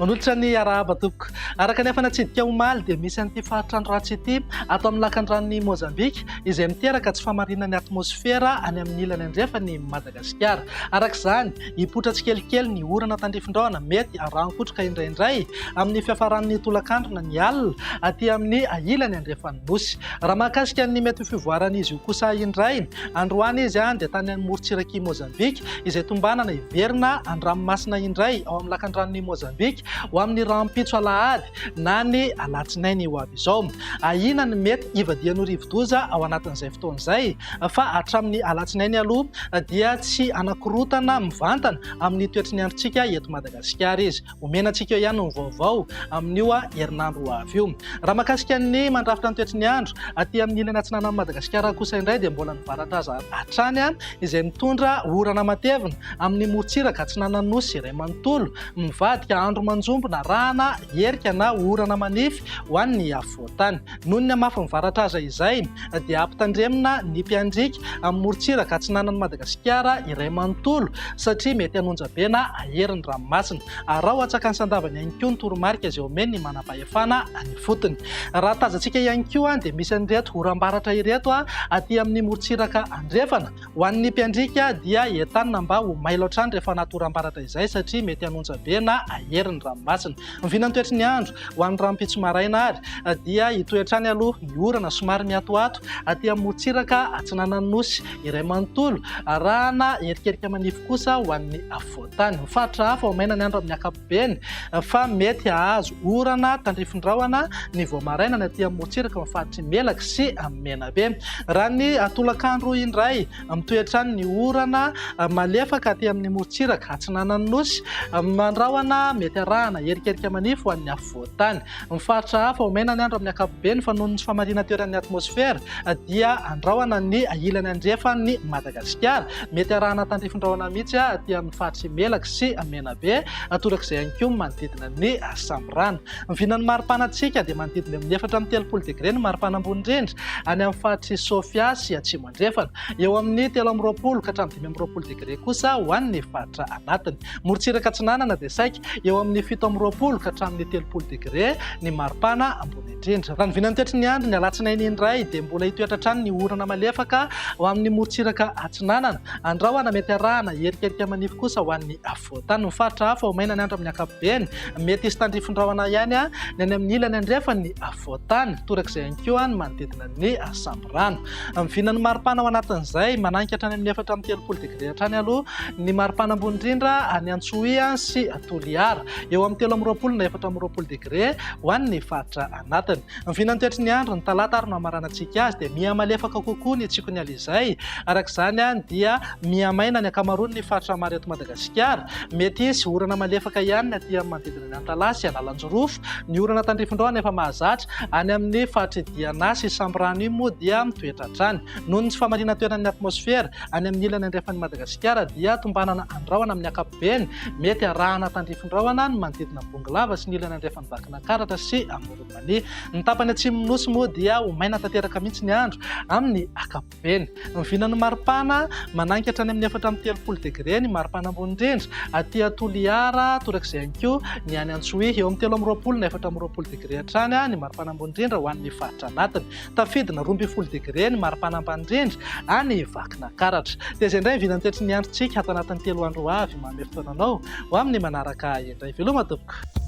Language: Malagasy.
Manolotra ny arahaba tompoko. Araka ny efa natsidika omaly dia misy an'ity faritrandro ratsy ity ato amin'ny lakan-dranon'ny Mozambika izay miteraka tsy famarinan'ny atmosfera any amin'ny ilany andrefany Madagasikara. Araka izany, hipotra tsikelikely ny orana tandrifin-drahona mety harankotroka indraindray amin'ny fiafaran'ny tolakandrona ny alina aty amin'ny ilany andrefan'ny nosy. Raha mahakasika ny mety fivoaran'izy io kosa indray, androany izy dia tany amin'ny morontsirak'i Mozambika izay tombanana iverina an-dranomasina indray ao amin'ny lakan-dranon'ny Mozambika ho amin'ny rampitso alahady na ny alatsinainy ho avy izao. Ahina ny mety ivadian'ny rivo-doza ao anatin'izay fotoana izay, fa hatramin'ny alatsinainy aloha dia tsy anakorotana mivantana amin'ny toetry ny androntsika eto Madagasikara izy. Omenantsika eo ihany ny vaovao amin'io herinandro ho avy io. Raha mahakasika ny mandrafitra ny toetry ny andro aty amin'ny ilany atsinanan'i Madagasikara kosa indray dia mbola nivaratra hatrany izay mitondra orana matevina amin'ny morontsiraka atsinanan'ny nosy iray manontolo mivadika andro manjombona rana herika na orana manify ho an'ny afovoantany. Noho ny mafy mivaratra aza izay dia ampitandremina ny mpiandrika amin'ny morontsiraka atsinanan'i Madagasikara iray manontolo satria mety hanonja-be na aherin'ny ranomasina. Raha hoatsakany sandavany ihany koa ny toromarika izay omeny ny manam-pahefana any fotony. Raha tazantsika ihany koa dia misy an'ireto oram-baratra ireto aty amin'ny morontsiraka andrefana ho an'ny mpiandrika dia entanina mba ho mailo hatrany rehefa anaty oram-baratra izay satria mety hanonja-be na aherin'ny ranomasina. Mivinany toetry ny andro ho an'ny rampitso maraina ary dia hitoetrany aloha ny orana somary miatoato aty amin'ny morontsiraka atsinanan'ny nosy iray manontolo arahana erikerika manify kosa ho an'ny afovoantany. Mifaritra hafa ho maina ny andro amin'ny ankapobeny fa mety hahazo orana tandrifin-drahona ny vao maraina ny aty amin'ny morontsiraka mifaritry melaka sy menabe. Raha ny tolakandro indray mitoetrany ny orana malefaka aty amin'ny morontsiraka atsinanan'ny nosy mandrahona mety arahana erikerika manify ho an'ny afovoantany. Mifaritra hafa ho maina ny andro amin'ny ankapobeny fa noho ny tsy famarina toeran'ny atmosfera dia andrahona ny ilany andrefan'ny Madagasikara mety arahana tandrifin-drahona mihitsy aty amin'ny faritry melaka sy menabe torak'izay ihany koa manodidina ny samborano. Mivinan'ny maripanantsika dia manodidina amin'ny 4-30 degré ny maripana ambony indrindra any amin'ny faritry Sofia sy atsimo andrefana, eo amin'ny 3-20 ka hatramin'ny 5-20 degré kosa ho an'ny faritra anatiny. Morontsiraka atsinanana dia saika eo amin'ny 7-20 ka hatramin'ny 30 degré ny maripana ambony indrindra. Raha nivinan'ny toetry ny andro ny alatsinainy indray dia mbola hitoetra hatrany ny orana malefaka ho amin'ny morontsiraka atsinanana, andrahona mety arahana erikerika manify kosa ho an'ny afovoantany. Mifaritra hafa ho maina ny andro amin'ny ankapobeny mety hisy tandrifin-drahona ihany ny any amin'ny ilany andrefan'ny afovoantany torak'izay ihany koa ny manodidina ny samborano. Mivinan'ny maripana ao anatin'izay mananika hatrany amin'ny 4-30 degré hatrany aloha ny maripana ambony indrindra any Antsohia sy Toliara, eo amin'ny 3-20 na 4-20 degré ho an'ny faritra anatiny. Mivinan'ny toetry ny andro ny talata ary no hamaranantsika azy dia miha malefaka kokoa ny tsiko ny alizay. Araka izany dia miha maina ny ankamaroany ny faritra maro eto Madagasikara. Mety hisy orana malefaka ihany ny aty amin'ny manodidina ny Antalasy, Analanjorofo, ny orana tandrifin-drahona efa mahazatra any amin'ny faritry Diana sy Samborano io moa dia mitoetra hatrany. Noho ny tsy famarina toeran'ny atmosfera any amin'ny ilany andrefan'ny Madagasikara dia tombanana andrahona amin'ny ankapobeny mety arahana tandrifin-drahona ny manodidina Bongolava sy ny ilany andrefan'ny Vakinankaratra sy Moromania. Ny tapany atsimo nosy moa dia ho maina tanteraka mihitsy ny andro amin'ny ankapobeny. Mivinan'ny maripana mananika hatrany amin'ny 4-30 degré ny maripana ambony indrindra aty Toliara torak'izay ihany koa ny any Antsohia, eo amin'ny 3-20 na 4-20 degré hatrany ny maripana ambony indrindra ho an'ny faritra anatiny. Tafidina 12 degré ny maripana ambany indrindra any Vakinankaratra. Dia izay indray mivinan'ny toetry ny androntsika ato anatin'ny 3 andro ho avy. Manome fotoananao ho amin'ny manaraka indray. Veloma tompoko.